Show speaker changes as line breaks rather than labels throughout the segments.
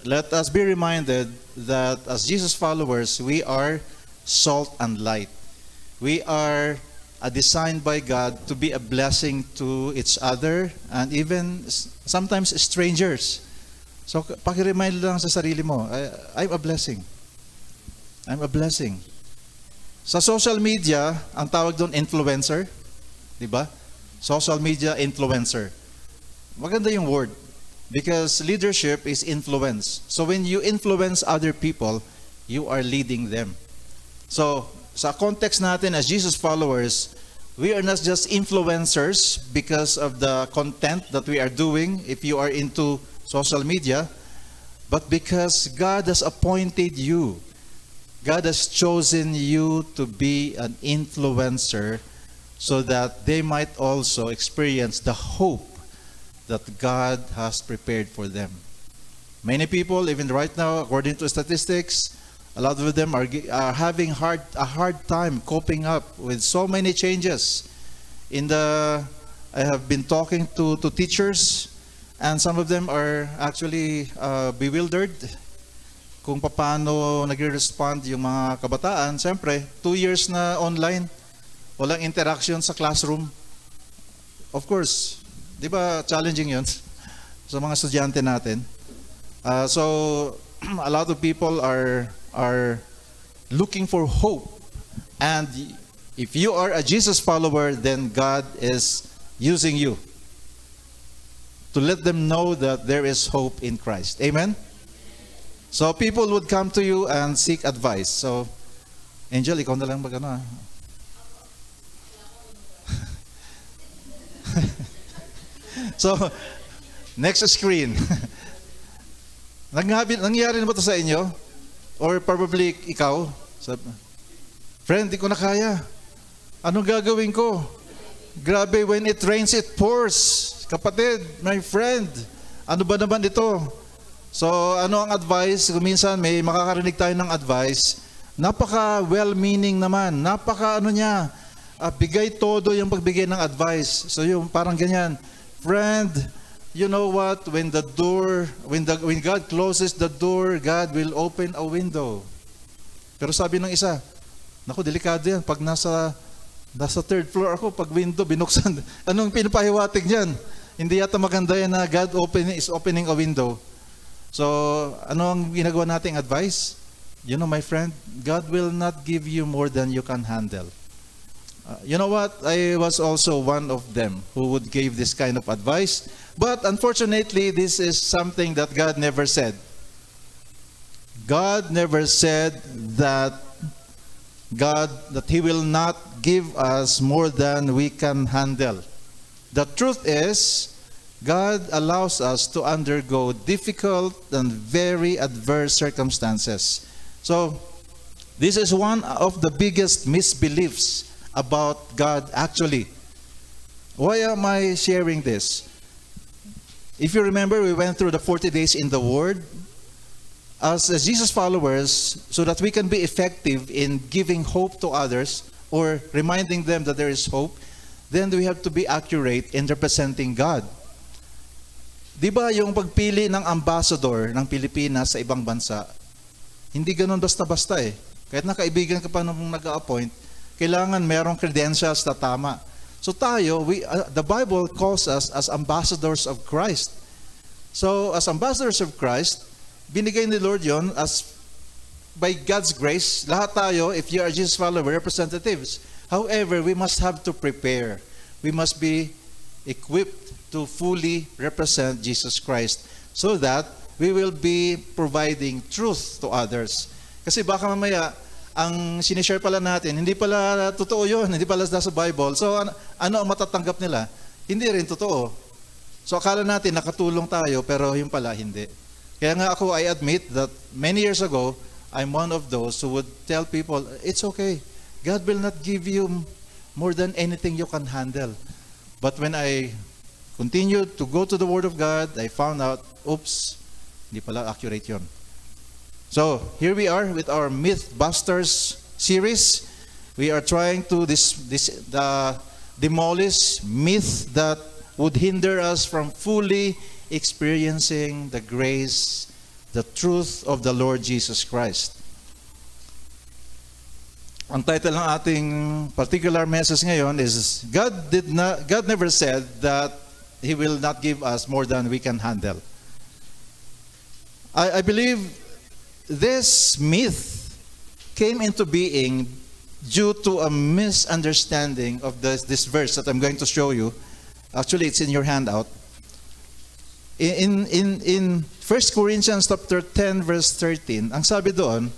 let us be reminded that as Jesus followers, we are salt and light. We are designed by God to be a blessing to each other and even sometimes strangers. So, paki-remind lang sa sarili mo, I'm a blessing. I'm a blessing. Sa social media, ang tawag doon influencer. Diba? Social media influencer. Maganda yung word. Because leadership is influence. So when you influence other people, you are leading them. So, sa context natin as Jesus followers, we are not just influencers because of the content that we are doing, if you are into social media, but because God has appointed you. God has chosen you to be an influencer so that they might also experience the hope that God has prepared for them. Many people, even right now, according to statistics, a lot of them are having a hard time coping up with so many changes. I have been talking to teachers, and some of them are actually bewildered kung paano nagre-respond yung mga kabataan. Siyempre, 2 years na online, walang interaction sa classroom. Of course, di ba challenging yun sa mga estudyante natin? So, a lot of people are looking for hope. And if you are a Jesus follower, then God is using you to let them know that there is hope in Christ. Amen? So people would come to you and seek advice. So, Angel, ikaw na lang mag-ano. So, next screen. Nangyari na ba ito sa inyo? Or probably ikaw? Friend, di ko na kaya. Anong gagawin ko? Grabe, when it rains, it pours. Kapatid, my friend, ano ba naman ito? So, ano ang advice? Minsan may makakarinig tayo ng advice. Napaka well-meaning naman. Napaka bigay todo yung pagbigay ng advice. So, yung parang ganyan. Friend, you know what? When God closes the door, God will open a window. Pero sabi ng isa, naku, delikado yan. Pag nasa third floor ako, pag window binuksan, anong pinapahiwatig niyan? Hindi yata maganda yan na God is opening a window. So, ano ang ginagawa nating advice? You know, my friend, God will not give you more than you can handle. You know what? I was also one of them who would give this kind of advice. But unfortunately, this is something that God never said. God never said that He will not give us more than we can handle. The truth is, God allows us to undergo difficult and very adverse circumstances. So, this is one of the biggest misbeliefs about God actually. Why am I sharing this? If you remember, we went through the 40 days in the Word as Jesus followers so that we can be effective in giving hope to others or reminding them that there is hope. Then we have to be accurate in representing God. Di ba yung pagpili ng ambassador ng Pilipinas sa ibang bansa, hindi ganun basta-basta eh. Kahit nakaibigan ka pa nung nag-a-appoint, kailangan merong credentials na tama. So tayo, the Bible calls us as ambassadors of Christ. So as ambassadors of Christ, binigay ni Lord yon as by God's grace, lahat tayo, if you are Jesus follower, representatives. However, we must have to prepare. We must be equipped to fully represent Jesus Christ so that we will be providing truth to others. Kasi baka mamaya, ang sinishare pala natin, hindi pala totoo yun, hindi pala nasa Bible. So ano ang matatanggap nila? Hindi rin totoo. So akala natin nakatulong tayo, pero yung pala hindi. Kaya nga ako, I admit that many years ago, I'm one of those who would tell people, it's okay. God will not give you more than anything you can handle. But when I continued to go to the Word of God, I found out, oops, hindi pala accurate yun. So, here we are with our Mythbusters series. We are trying to demolish myth that would hinder us from fully experiencing the grace the truth of the Lord Jesus Christ. Ang title ng ating particular message ngayon is God never said that He will not give us more than we can handle. I believe this myth came into being due to a misunderstanding of this verse that I'm going to show you. Actually, it's in your handout. In 1 Corinthians chapter 10 verse 13, ang sabi doon,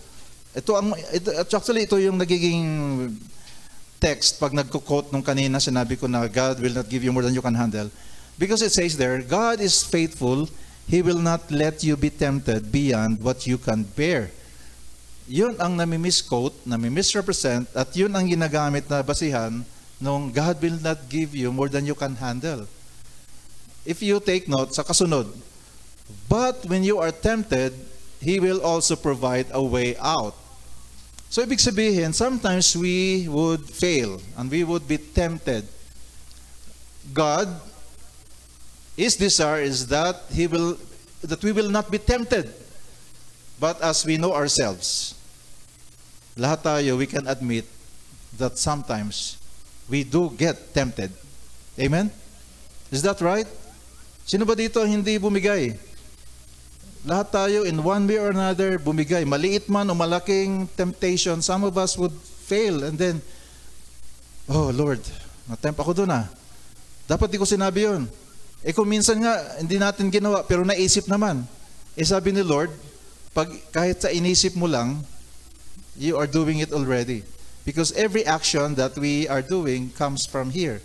ito yung nagiging text pag nagko-quote nung kanina, sinabi ko na God will not give you more than you can handle. Because it says there, God is faithful, He will not let you be tempted beyond what you can bear. Yun ang nami-misquote, nami-misrepresent, at yun ang ginagamit na basihan nung God will not give you more than you can handle. If you take note sa kasunod, but when you are tempted, He will also provide a way out. So ibig sabihin, sometimes we would fail and we would be tempted. God, His desire is that we will not be tempted. But as we know ourselves, lahat tayo, we can admit that sometimes we do get tempted. Amen? Is that right? Sino ba dito hindi bumigay? Lahat tayo, in one way or another, bumigay. Maliit man o malaking temptation, some of us would fail and then, oh Lord, natempt ako doon ah. Dapat di ko sinabi yun. Kung minsan nga, hindi natin ginawa, pero naisip naman. Sabi ni Lord, kahit sa inisip mo lang, you are doing it already. Because every action that we are doing comes from here.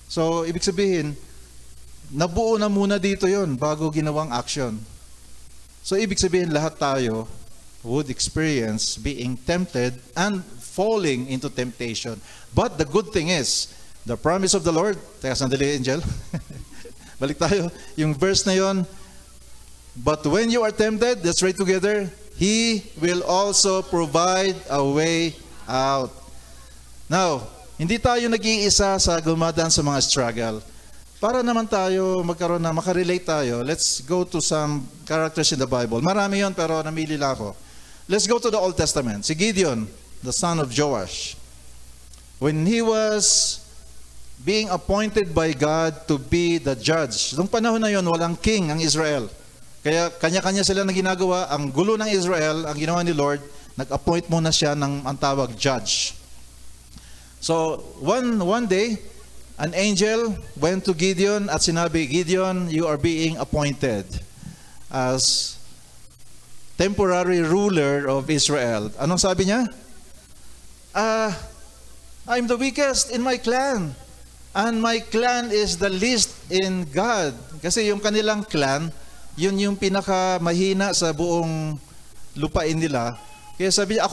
So, ibig sabihin, nabuo na muna dito yon bago ginawang action. So, ibig sabihin, lahat tayo would experience being tempted and falling into temptation. But the good thing is, the promise of the Lord, teka sandali, Angel. Balik tayo. Yung verse na yon, but when you are tempted, let's read together, He will also provide a way out. Now, hindi tayo nag-iisa sa gumadaan sa mga struggle. Para naman tayo magkaroon na makarelate tayo, let's go to some characters in the Bible. Marami yon pero namili lang ako. Let's go to the Old Testament. Si Gideon, the son of Joash. When he was being appointed by God to be the judge. Noong panahon na yon, walang king ang Israel. Kaya kanya-kanya sila na ginagawa. Ang gulo ng Israel, ang ginawa ni Lord, nag-appoint muna siya ng ang tawag judge. So, one day, an angel went to Gideon at sinabi, Gideon, you are being appointed as temporary ruler of Israel. Anong sabi niya? I'm the weakest in my clan. And my clan is the least in God. Kasi yung kanilang clan, yun yung pinakamahina sa buong lupain nila. Kaya sabi niya,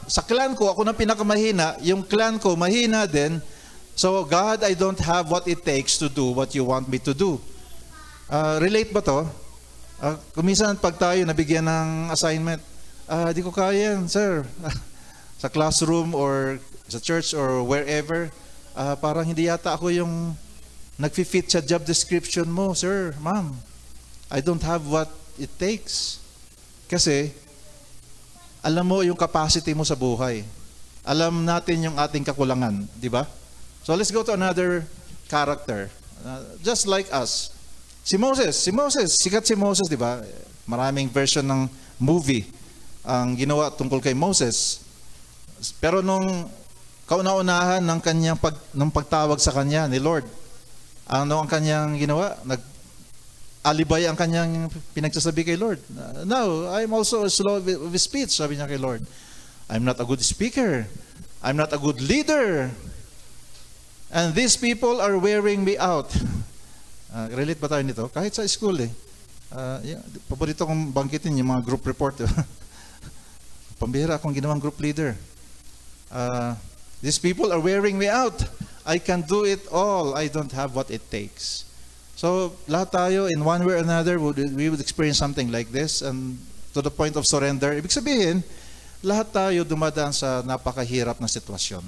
sa clan ko, ako na pinakamahina. Yung clan ko, mahina din. So, God, I don't have what it takes to do what you want me to do. Relate ba to? Kuminsan, pag tayo nabigyan ng assignment, di ko kaya yan, sir. Sa classroom or sa church or wherever, parang hindi yata ako yung nag-fit sa job description mo, sir, ma'am. I don't have what it takes. Kasi, alam mo yung capacity mo sa buhay. Alam natin yung ating kakulangan, di ba? So let's go to another character. Just like us. Si Moses, sikat si Moses, di ba? Maraming version ng movie ang ginawa tungkol kay Moses. Pero nung kauna-unahan ng kanyang ng pagtawag sa kanya ni Lord, ano ang kanyang ginawa? Alibay ang kanyang pinagsasabi kay Lord. No, I'm also slow with speech, sabi niya kay Lord. I'm not a good speaker. I'm not a good leader. And these people are wearing me out. Relate ba tayo nito? Kahit sa school paborito kong bangkitin yung mga group report. Pambihira akong ginawang group leader. These people are wearing me out. I can do it all. I don't have what it takes. So, lahat tayo, in one way or another, we would experience something like this, and to the point of surrender. Ibig sabihin, lahat tayo dumadaan sa napakahirap na sitwasyon.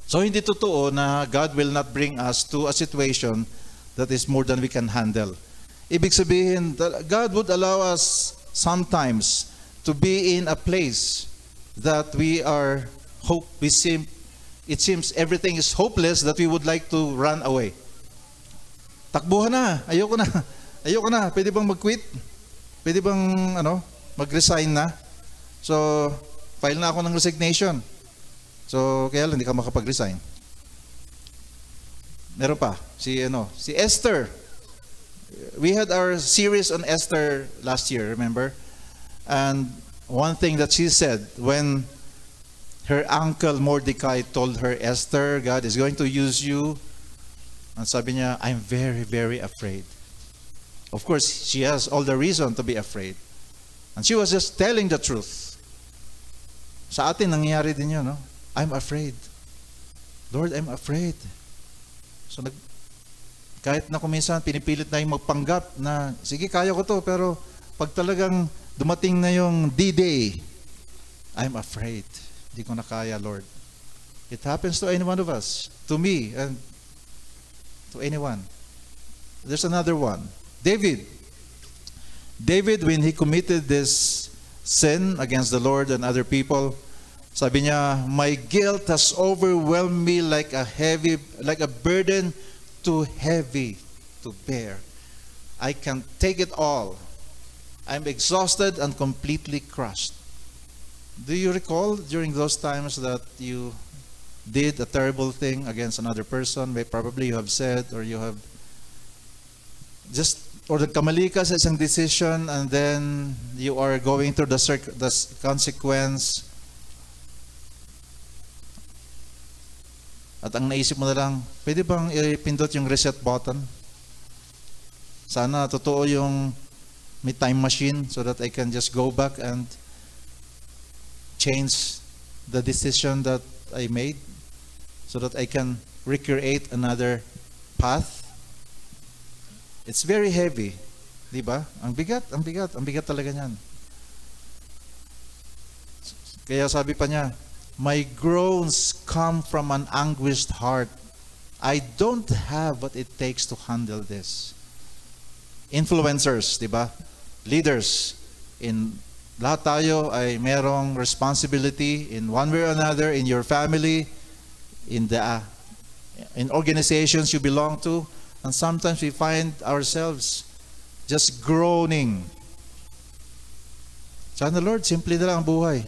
So, hindi totoo na God will not bring us to a situation that is more than we can handle. Ibig sabihin, God would allow us sometimes to be in a place that it seems everything is hopeless, that we would like to run away. Takbuhan na, ayoko na, pwede bang mag-quit? Pwede bang mag-resign na? So, file na ako ng resignation. So, kaya lang hindi ka makapag-resign. Meron pa, si Esther. We had our series on Esther last year, remember? And one thing that she said when her uncle Mordecai told her, Esther, God is going to use you. And sabi niya, I'm very, very afraid. Of course, she has all the reason to be afraid. And she was just telling the truth. Sa atin, nangyayari din yun, no? I'm afraid. Lord, I'm afraid. So, kahit na kuminsan, pinipilit na yung magpanggap na, sige, kaya ko to, pero pag talagang dumating na yung D-Day, I'm afraid. Hindi ko na kaya, Lord. It happens to any one of us, to me, and to anyone. There's another one. David, when he committed this sin against the Lord and other people, sabi niya, my guilt has overwhelmed me like a burden too heavy to bear. I can't take it all. I'm exhausted and completely crushed. Do you recall during those times that you did a terrible thing against another person? Probably you have said, or you have or kamali ka sa isang decision, and then you are going through the consequence. At ang naisip mo na lang, pwede bang ipindot yung reset button? Sana totoo yung may time machine so that I can just go back and change the decision that I made, so that I can recreate another path. It's very heavy, di ba? Ang bigat talaga niyan. Kaya sabi pa niya, my groans come from an anguished heart. I don't have what it takes to handle this. Influencers, di ba? Leaders. Lahat tayo ay merong responsibility in one way or another, in your family, in organizations you belong to, and sometimes we find ourselves just groaning. Sana Lord, simple na lang ang buhay.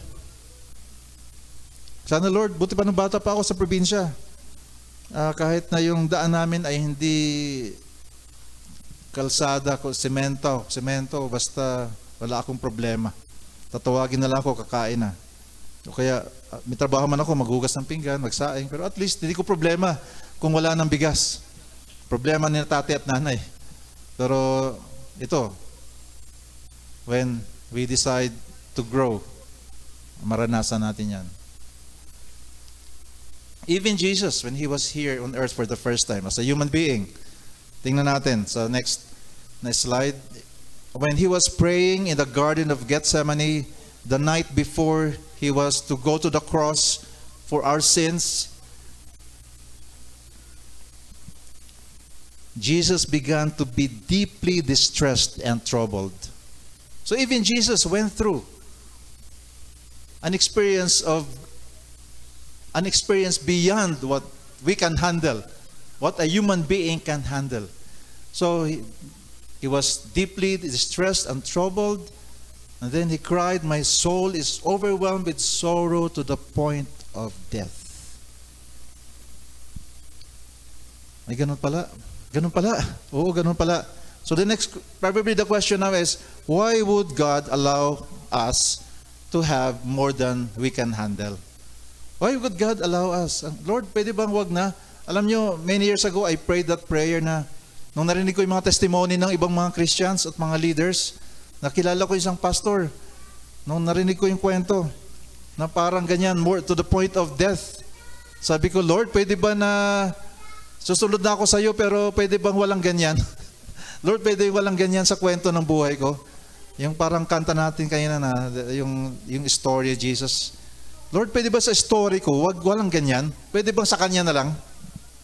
Sana Lord, buti pa nung bata pa ako sa probinsya. Kahit na yung daan namin ay hindi kalsada, semento, basta wala akong problema. Tatawagin na lang ako, kakain na. O kaya, may trabaho man ako, maghugas ng pinggan, magsaing, pero at least hindi ko problema kung wala ng bigas. Problema ni tatay at nanay. Pero ito, when we decide to grow, maranasan natin yan. Even Jesus, when He was here on earth for the first time as a human being, tingnan natin sa next slide. When He was praying in the Garden of Gethsemane, the night before He was to go to the cross for our sins, Jesus began to be deeply distressed and troubled. So even Jesus went through an experience beyond what we can handle, what a human being can handle. So he was deeply distressed and troubled, and then he cried, my soul is overwhelmed with sorrow to the point of death. Ay, ganun pala. Ganun pala. Oo, ganun pala. So probably the question now is, why would God allow us to have more than we can handle? Why would God allow us? Lord, pwede bang wag na? Alam nyo, many years ago, I prayed that prayer na nung narinig ko yung mga testimony ng ibang mga Christians at mga leaders, nakilala ko isang pastor. Nung narinig ko yung kwento, na parang ganyan, more to the point of death. Sabi ko, Lord, pwede ba na susunod na ako sa iyo, pero pwede bang walang ganyan? Lord, pwede walang ganyan sa kwento ng buhay ko? Yung parang kanta natin kanina na, yung story of Jesus. Lord, pwede ba sa story ko, walang ganyan? Pwede bang sa kanya na lang?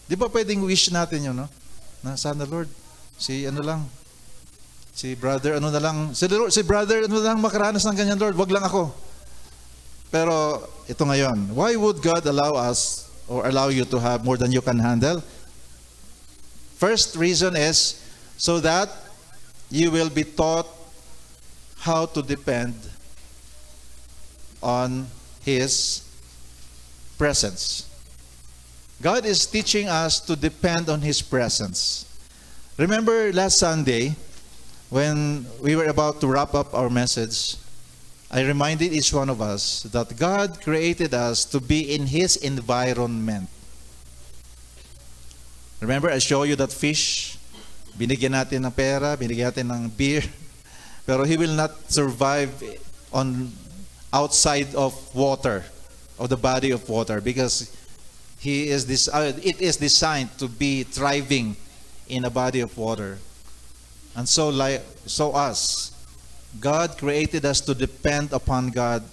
Di ba pwedeng wish natin yun, no? Na sana, Lord, Si brother, ano na lang, si brother, ano na lang makaranas ng ganyan, Lord, wag lang ako. Pero ito ngayon, why would God allow us or allow you to have more than you can handle? First reason is so that you will be taught how to depend on His presence. God is teaching us to depend on His presence. Remember last Sunday, when we were about to wrap up our message, I reminded each one of us that God created us to be in His environment. Remember, I showed you that fish. Binigyan natin ng pera, binigyan natin ng beer. Pero he will not survive on outside of water, of the body of water, because it is designed to be thriving in a body of water. And so us, God created us to depend upon God.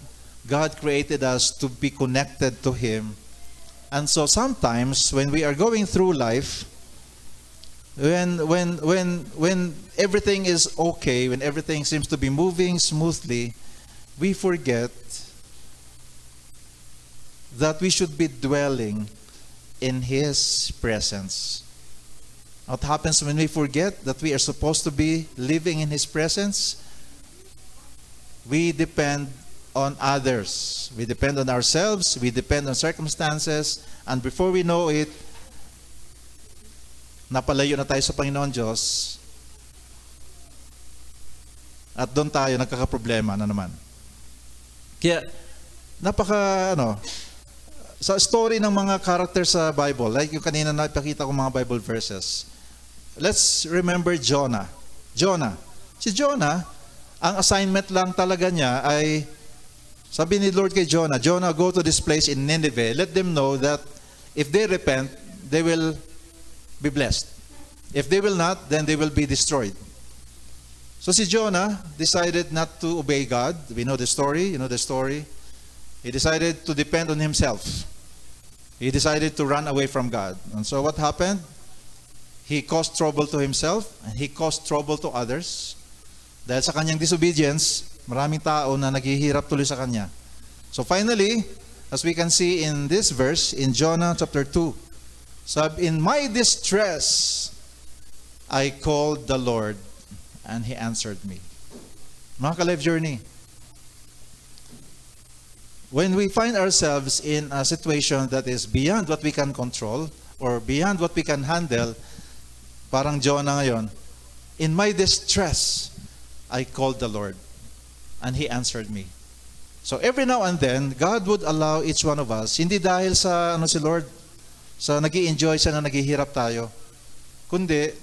God created us to be connected to Him. And so sometimes when we are going through life, when everything is okay, when everything seems to be moving smoothly, we forget that we should be dwelling in His presence. What happens when we forget that we are supposed to be living in His presence? We depend on others. We depend on ourselves. We depend on circumstances. And before we know it, napalayo na tayo sa Panginoon Diyos. At doon tayo nagkakaproblema na naman. Kaya, sa story ng mga characters sa Bible, like yung kanina napakita ko mga Bible verses, let's remember Jonah. Si Jonah, ang assignment lang talaga niya ay, sabi ni Lord kay Jonah, go to this place in Nineveh. Let them know that if they repent, they will be blessed. If they will not, then they will be destroyed. So si Jonah decided not to obey God. We know the story. You know the story. He decided to depend on himself. He decided to run away from God. And so what happened? He caused trouble to himself and he caused trouble to others. Dahil sa kanyang disobedience, maraming tao na naghihirap tuloy sa kanya. So finally, as we can see in this verse, in Jonah chapter 2, sabi, in my distress, I called the Lord and He answered me. Mga ka-life journey, when we find ourselves in a situation that is beyond what we can control or beyond what we can handle, parang Jonah ngayon, in my distress, I called the Lord and He answered me. So every now and then, God would allow each one of us, hindi dahil sa si Lord, sa nag-i-enjoy siya na naghihirap tayo, kundi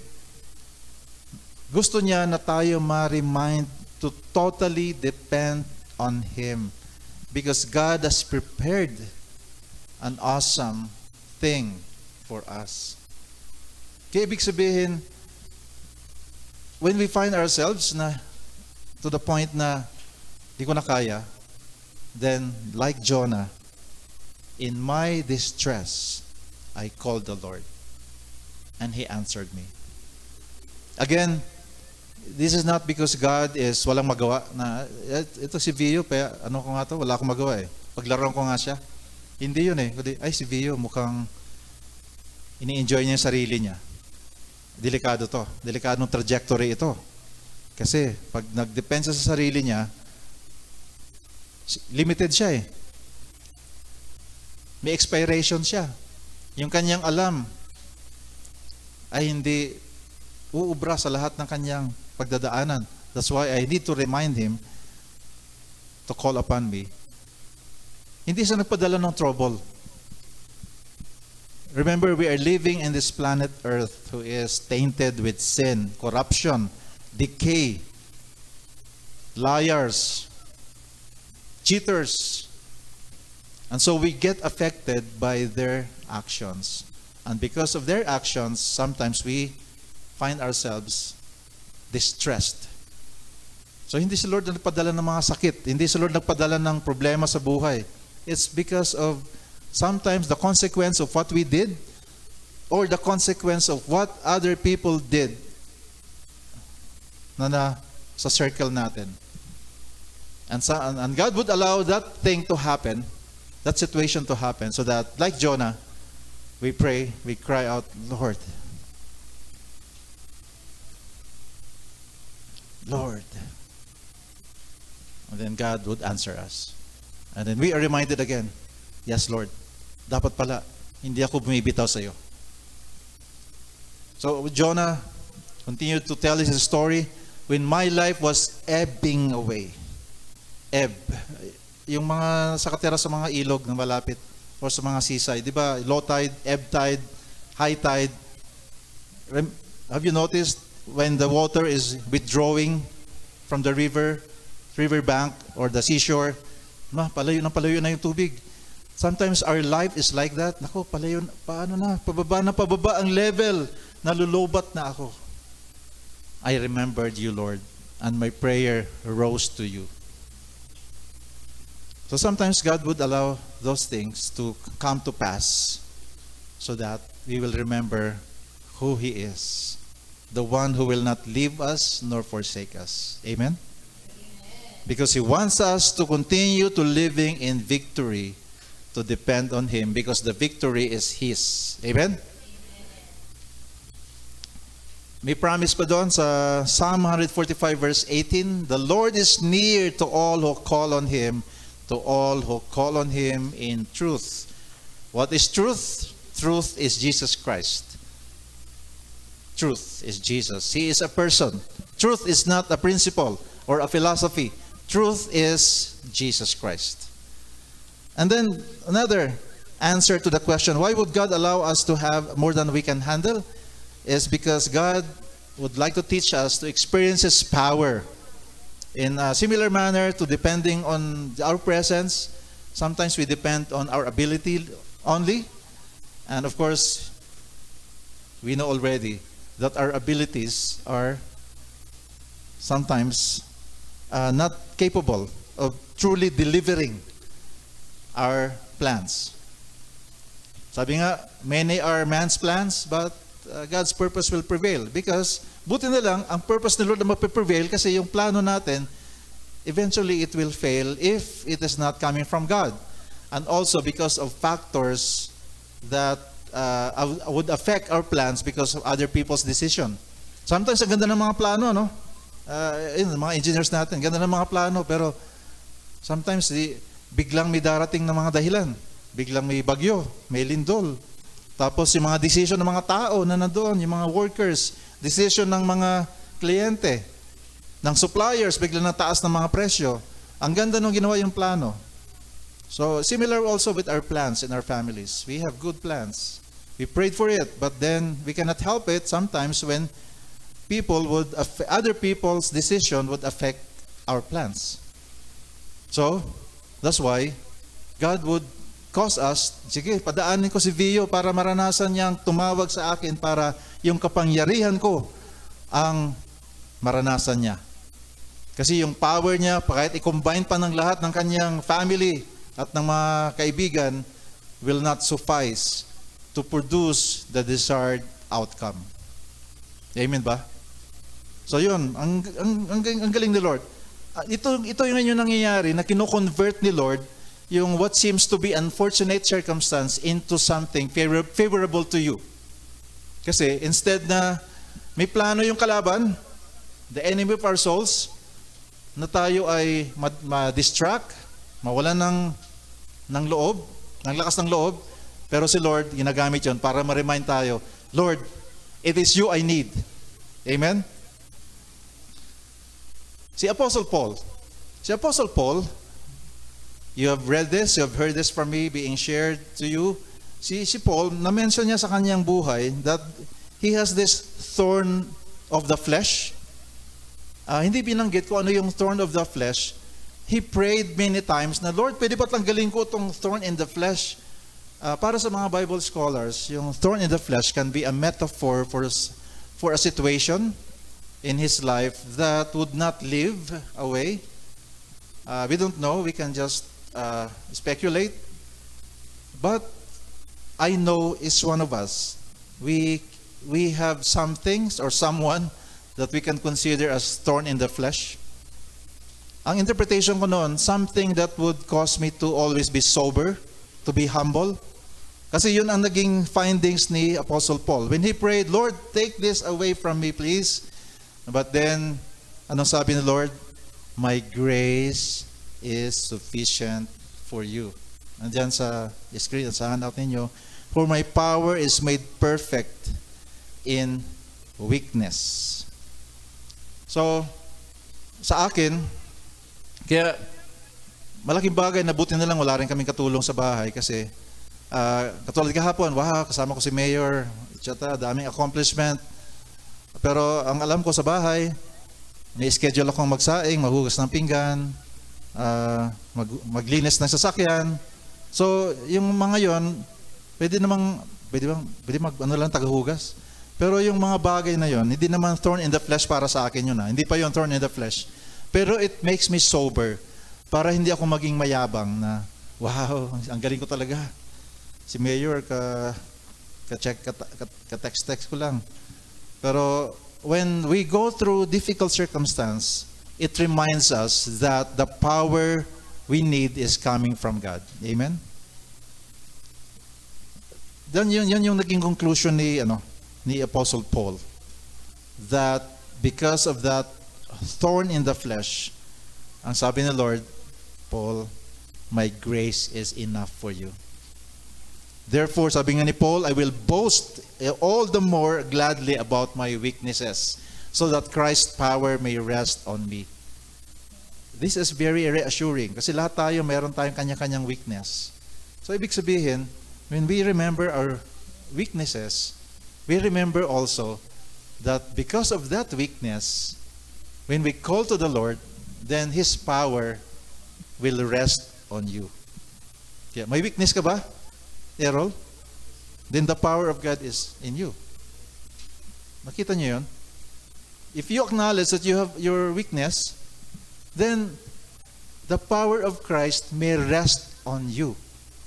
gusto niya na tayo ma-remind to totally depend on Him. Because God has prepared an awesome thing for us. Kaya ibig sabihin, when we find ourselves na to the point na di ko na kaya, then like Jonah, in my distress, I called the Lord and He answered me. Again, this is not because God is walang magawa na ito si Vio, kaya ano ko nga to, wala akong magawa eh. Paglaruan ko nga siya. Hindi yun eh. Kundi, ay si Vio mukhang ini-enjoy niya yung sarili niya. Delikado to. Delikadong trajectory ito. Kasi pag nagdepensa sa sarili niya, limited siya eh. May expiration siya. Yung kanyang alam ay hindi uubra sa lahat ng kanyang pagdadaanan. That's why I need to remind him to call upon me. Hindi siya nagpadala ng trouble. Remember, we are living in this planet Earth who is tainted with sin, corruption, decay, liars, cheaters. And so we get affected by their actions. And because of their actions, sometimes we find ourselves distressed. So hindi si Lord nagpadala ng mga sakit. Hindi si Lord nagpadala ng problema sa buhay. It's because of sometimes the consequence of what we did or the consequence of what other people did. na sa circle natin. And God would allow that thing to happen, that situation to happen, so that, like Jonah, we pray, we cry out, Lord, Lord. And then God would answer us. And then we are reminded again, yes, Lord, dapat pala, hindi ako bumibitaw sa iyo. So Jonah continued to tell his story. When my life was ebbing away. Ebb. Yung mga sakatera sa mga ilog na malapit or sa mga seaside. Di ba? Low tide, ebb tide, high tide. Have you noticed when the water is withdrawing from the river bank or the seashore? Palayo na yung tubig. Sometimes our life is like that. Nako, palayo, paano na? Pababa ang level. Nalulobat na ako. I remembered you, Lord, and my prayer rose to you. So sometimes God would allow those things to come to pass so that we will remember who He is, the one who will not leave us nor forsake us. Amen? Because He wants us to continue to living in victory, to depend on Him, because the victory is His. Amen? May promise pa doon sa Psalm 145 verse 18, the Lord is near to all who call on Him, to all who call on Him in truth. What is truth? Truth is Jesus Christ. Truth is Jesus. He is a person. Truth is not a principle or a philosophy. Truth is Jesus Christ. And then another answer to the question, why would God allow us to have more than we can handle? Is because God would like to teach us to experience His power. In a similar manner to depending on our presence, sometimes we depend on our ability only. And of course, we know already that our abilities are sometimes not capable of truly delivering our plans. Sabi nga, many are man's plans, but God's purpose will prevail. Because, buti na lang, ang purpose ni Lord na mapiprevail kasi yung plano natin, eventually it will fail if it is not coming from God. And also because of factors that would affect our plans because of other people's decision. Sometimes, ang ganda ng mga plano, no? Mga engineers natin, ganda ng mga plano, pero sometimes, biglang may darating na mga dahilan. Biglang may bagyo, may lindol. Tapos yung mga decision ng mga tao na nandoon, yung mga workers, decision ng mga kliyente, ng suppliers, biglang nataas ng mga presyo. Ang ganda nung ginawa yung plano. So, similar also with our plans in our families. We have good plans. We prayed for it, but then we cannot help it sometimes when other people's decision would affect our plans. So, that's why God would cause us, sige, padaanin ko si Vio para maranasan niyang tumawag sa akin para yung kapangyarihan ko ang maranasan niya. Kasi yung power niya, kahit i-combine pa ng lahat ng kanyang family at ng mga kaibigan, will not suffice to produce the desired outcome. Amen ba? So yun, ang galing ni Lord. Ito yung nangyayari na kino-convert ni Lord yung what seems to be unfortunate circumstance into something favorable to you. Kasi instead na may plano yung kalaban, the enemy of our souls, na tayo ay ma-distract, mawalan ng loob, ng lakas ng loob, pero si Lord, ginagamit yun para ma-remind tayo, Lord, it is you I need. Amen? Si Apostle Paul, you have read this, you have heard this from me being shared to you. Si Paul, na-mention niya sa kanyang buhay that he has this thorn of the flesh. Hindi binanggit ko ano yung thorn of the flesh. He prayed many times na, Lord, pwede ba tanggalin ko itong thorn in the flesh? Para sa mga Bible scholars, yung thorn in the flesh can be a metaphor for a situation in his life that would not live away. We don't know, we can just speculate, but I know it's one of us. We have some things or someone that we can consider as thorn in the flesh? Ang interpretation ko noon, something that would cause me to always be sober, to be humble. Kasi yun ang naging findings ni Apostle Paul. When he prayed, Lord, take this away from me, please. But then, anong sabi ni Lord? My grace is sufficient for you. Nandiyan sa screen, sa handout ninyo. For my power is made perfect in weakness. So, sa akin, kaya malaking bagay na buti na lang wala rin kaming katulong sa bahay kasi katulad kahapon, wow, kasama ko si Mayor, daming accomplishment. Pero ang alam ko sa bahay, may schedule akong magsaing, maghugas ng pinggan, maglinis ng sasakyan. So, yung mga yon, pwede tagahugas. Pero yung mga bagay na yon, hindi naman thorn in the flesh para sa akin yun. Hindi pa yon thorn in the flesh. Pero it makes me sober para hindi ako maging mayabang na, wow, ang galing ko talaga. Si Mayor, ka-text ko lang. Pero when we go through difficult circumstance, it reminds us that the power we need is coming from God. Amen? Then yun yung naging conclusion ni Apostle Paul. That because of that thorn in the flesh, ang sabi ni Lord, Paul, my grace is enough for you. Therefore, sabi nga ni Paul, I will boast all the more gladly about my weaknesses, so that Christ's power may rest on me. This is very reassuring, kasi lahat tayo, mayroon tayong kanya-kanyang weakness. So, ibig sabihin, when we remember our weaknesses, we remember also that because of that weakness, when we call to the Lord, then His power will rest on you. Kaya, may weakness ka ba, Errol? Then the power of God is in you. Nakita niyo yun? If you acknowledge that you have your weakness, then the power of Christ may rest on you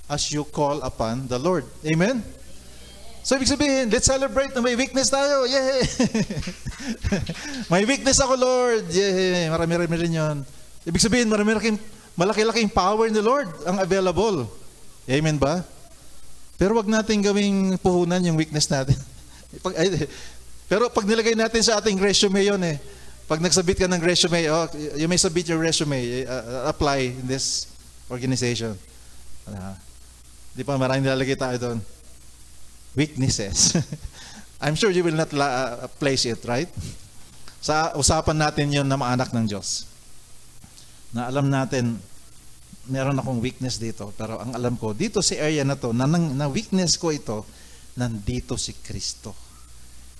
as you call upon the Lord. Amen? So, ibig sabihin, let's celebrate na may weakness tayo. Yay! May weakness ako, Lord. Yay! Marami-rami rin yun. Ibig sabihin, malaki-laking power ni Lord ang available. Amen ba? Pero wag natin gawing puhunan yung weakness natin. Pero pag nilagay natin sa ating resume yun pag nagsabit ka ng resume, you may submit your resume, apply in this organization. Di pa maraming nilalagay tayo doon. Weaknesses. I'm sure you will not place it, right? Sa usapan natin yun na mga anak ng Diyos. Na alam natin, meron akong weakness dito, pero ang alam ko, dito sa area na to, na weakness ko ito, nandito si Kristo.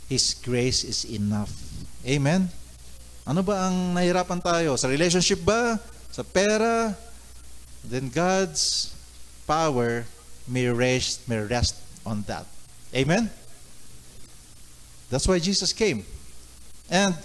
His grace is enough. Amen? Ano ba ang nahirapan tayo? Sa relationship ba? Sa pera? Then God's power may rest on that. Amen? That's why Jesus came. And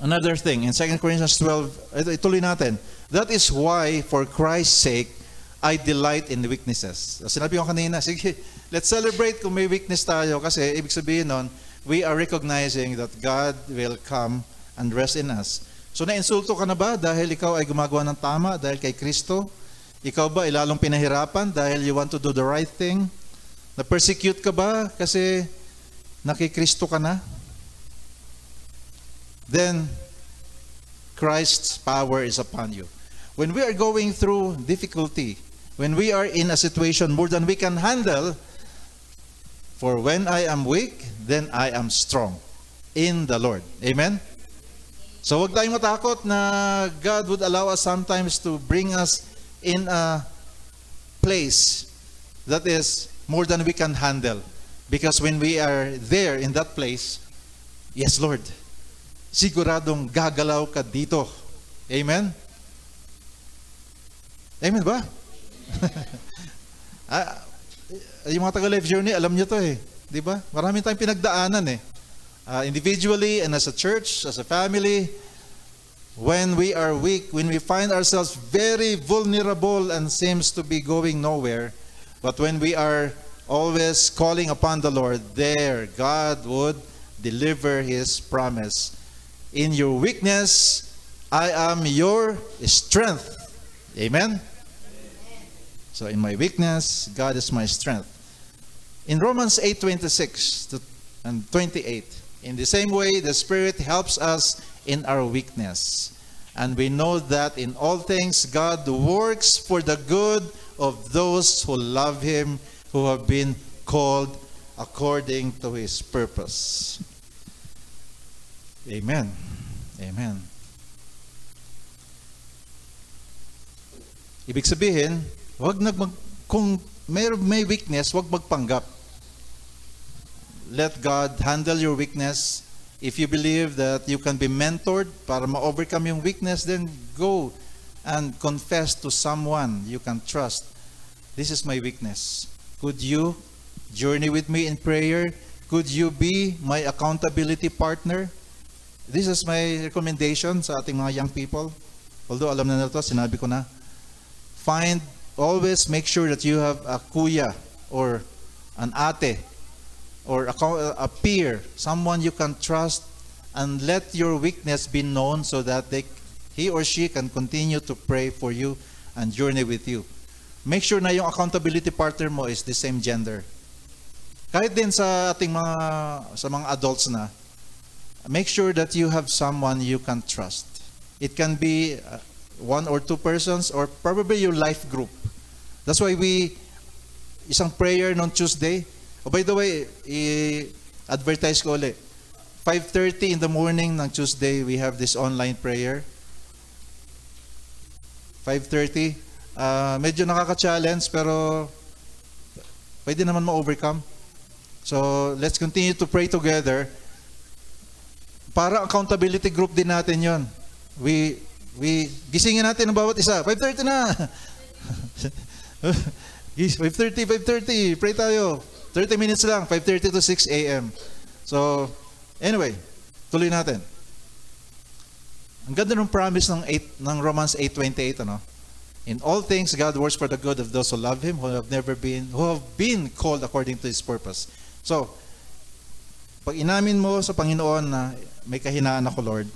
another thing, in 2 Corinthians 12, ituloy natin, that is why, for Christ's sake, I delight in the weaknesses. Sinabi ko kanina, sige, let's celebrate kung may weakness tayo kasi ibig sabihin nun, we are recognizing that God will come and rest in us. So na-insulto ka na ba dahil ikaw ay gumagawa ng tama dahil kay Kristo? Ikaw ba ilalong pinahirapan dahil you want to do the right thing? Na-persecute ka ba kasi nakikristo ka na? Then, Christ's power is upon you. When we are going through difficulty, when we are in a situation more than we can handle, for when I am weak, then I am strong in the Lord. Amen? So, huwag tayong matakot na God would allow us sometimes to bring us in a place that is more than we can handle. Because when we are there in that place, yes, Lord, siguradong gagalaw ka dito. Amen? Amen ba? Yung mga taga-life journey, alam nyo to di ba? Marami tayong pinagdaanan individually and as a church, as a family, when we are weak, when we find ourselves very vulnerable and seems to be going nowhere, but when we are always calling upon the Lord, there, God would deliver His promise. In your weakness, I am your strength. Amen? So in my weakness, God is my strength. In Romans 8:26 and 28, in the same way, the Spirit helps us in our weakness. And we know that in all things, God works for the good of those who love Him, who have been called according to His purpose. Amen. Amen. Ibig sabihin, kung may weakness, wag magpanggap. Let God handle your weakness. If you believe that you can be mentored para ma-overcome yung weakness, then go and confess to someone you can trust. This is my weakness. Could you journey with me in prayer? Could you be my accountability partner? This is my recommendation sa ating mga young people. Although alam na ito, sinabi ko na. Always make sure that you have a kuya or an ate or a peer, someone you can trust, and let your weakness be known so that he or she can continue to pray for you and journey with you. Make sure na yung accountability partner mo is the same gender. Kahit din sa ating mga adults na, make sure that you have someone you can trust. It can be one or two persons or probably your life group. That's why isang prayer noon Tuesday. Oh, by the way, i-advertise ko ulit. 5:30 in the morning ng Tuesday, we have this online prayer. 5:30. Medyo nakaka-challenge pero pwede naman ma-overcome. So, let's continue to pray together. Para accountability group din natin yon. Gisingin natin ang bawat isa. 5:30 na! 5:30, pray tayo. 30 minutes lang, 5:30 to 6 a.m. So, anyway, tuloy natin. Ang ganda ng promise ng Romans 8:28, ano? In all things, God works for the good of those who love Him, who have been called according to His purpose. So, pag inamin mo sa Panginoon na may kahinaan ako, Lord,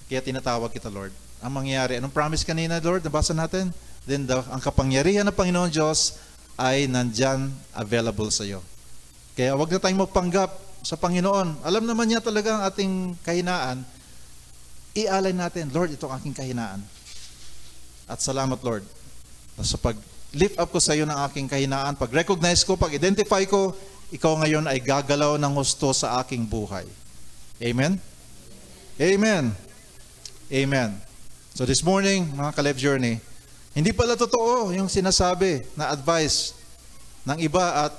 kaya tinatawag kita, Lord. Ang mangyayari, anong promise kanina, Lord? Nabasa natin? Then ang kapangyarihan ng Panginoon Diyos ay nandyan available sa iyo. Kaya wag na tayong magpanggap sa Panginoon. Alam naman niya talaga ang ating kahinaan. Ialay natin, Lord, ito ang aking kahinaan. At salamat, Lord. Sa pag-lift up ko sa iyo ng aking kahinaan, pag-recognize ko, pag-identify ko, ikaw ngayon ay gagalaw ng husto sa aking buhay. Amen? Amen. Amen. So this morning, mga ka-Life Journey, hindi pala totoo yung sinasabi na advice ng iba at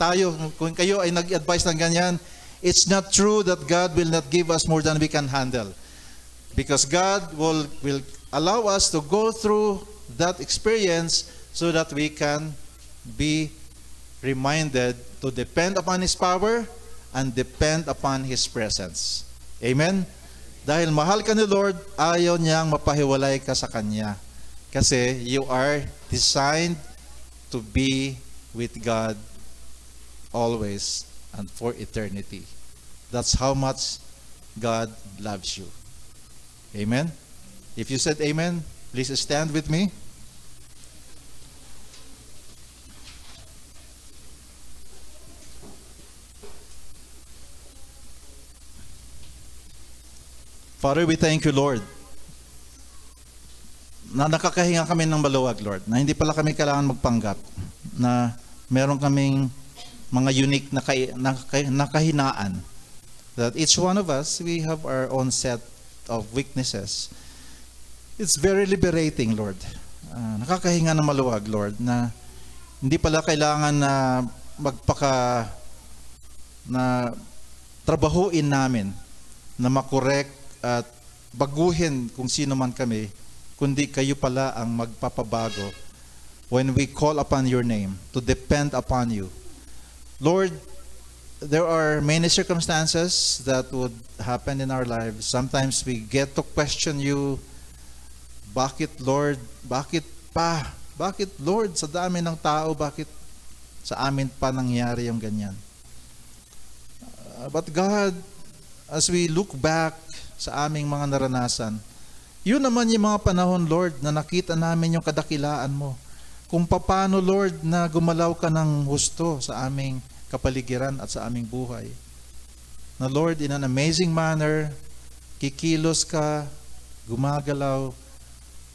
tayo, kung kayo ay nag-advise ng ganyan, it's not true that God will not give us more than we can handle. Because God will allow us to go through that experience so that we can be reminded to depend upon His power and depend upon His presence. Amen? Dahil mahal ka ni Lord, ayaw niyang mapahiwalay ka sa Kanya. Kasi you are designed to be with God always and for eternity. That's how much God loves you. Amen? If you said amen, please stand with me. Father, we thank you, Lord, na nakakahinga kami ng maluwag, Lord, na hindi pala kami kailangan magpanggap, na meron kaming mga unique na kahinaan, that each one of us, we have our own set of weaknesses. It's very liberating, Lord. Nakakahinga ng maluwag, Lord, na hindi pala kailangan na na trabahuin namin, na makorek at baguhin kung sino man kami, kundi kayo pala ang magpapabago when we call upon your name, to depend upon you. Lord, there are many circumstances that would happen in our lives. Sometimes we get to question you, bakit Lord? Bakit pa? Bakit Lord? Sa dami ng tao, bakit sa amin pa nangyari yung ganyan? But God, as we look back sa aming mga naranasan, yun naman yung mga panahon, Lord, na nakita namin yung kadakilaan mo. Kung paano, Lord, na gumalaw ka ng husto sa aming kapaligiran at sa aming buhay. Na Lord, in an amazing manner, kikilos ka, gumagalaw,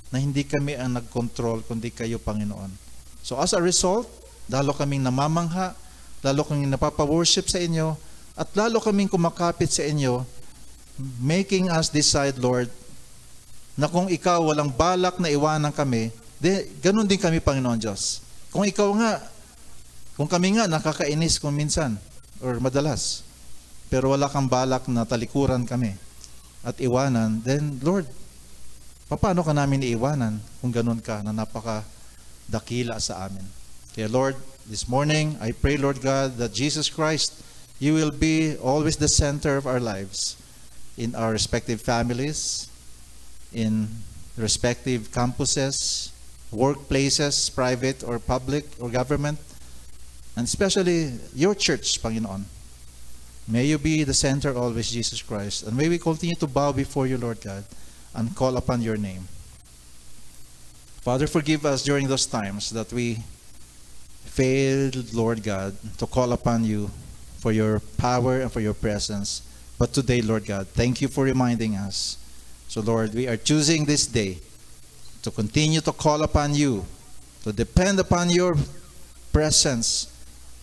na hindi kami ang nag-control, kundi kayo, Panginoon. So as a result, lalo kaming namamangha, lalo kaming napapaworship sa inyo, at lalo kaming kumakapit sa inyo, making us decide, Lord, na kung ikaw walang balak na iwanan kami, ganun din kami, Panginoon Diyos. Kung ikaw nga, kung kami nga nakakainis kung minsan, or madalas, pero wala kang balak na talikuran kami at iwanan, then Lord, paano ka namin iiwanan kung ganun ka na napakadakila sa amin? Kaya Lord, this morning, I pray, Lord God, that Jesus Christ, you will be always the center of our lives in our respective families, in respective campuses, workplaces, private or public or government, and especially your church, Panginoon. May you be the center always, Jesus Christ. And may we continue to bow before you, Lord God, and call upon your name. Father, forgive us during those times that we failed, Lord God, to call upon you for your power and for your presence. But today, Lord God, thank you for reminding us. So, Lord, we are choosing this day to continue to call upon you, to depend upon your presence,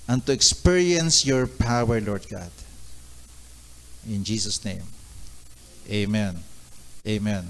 and to experience your power, Lord God. In Jesus' name, amen. Amen.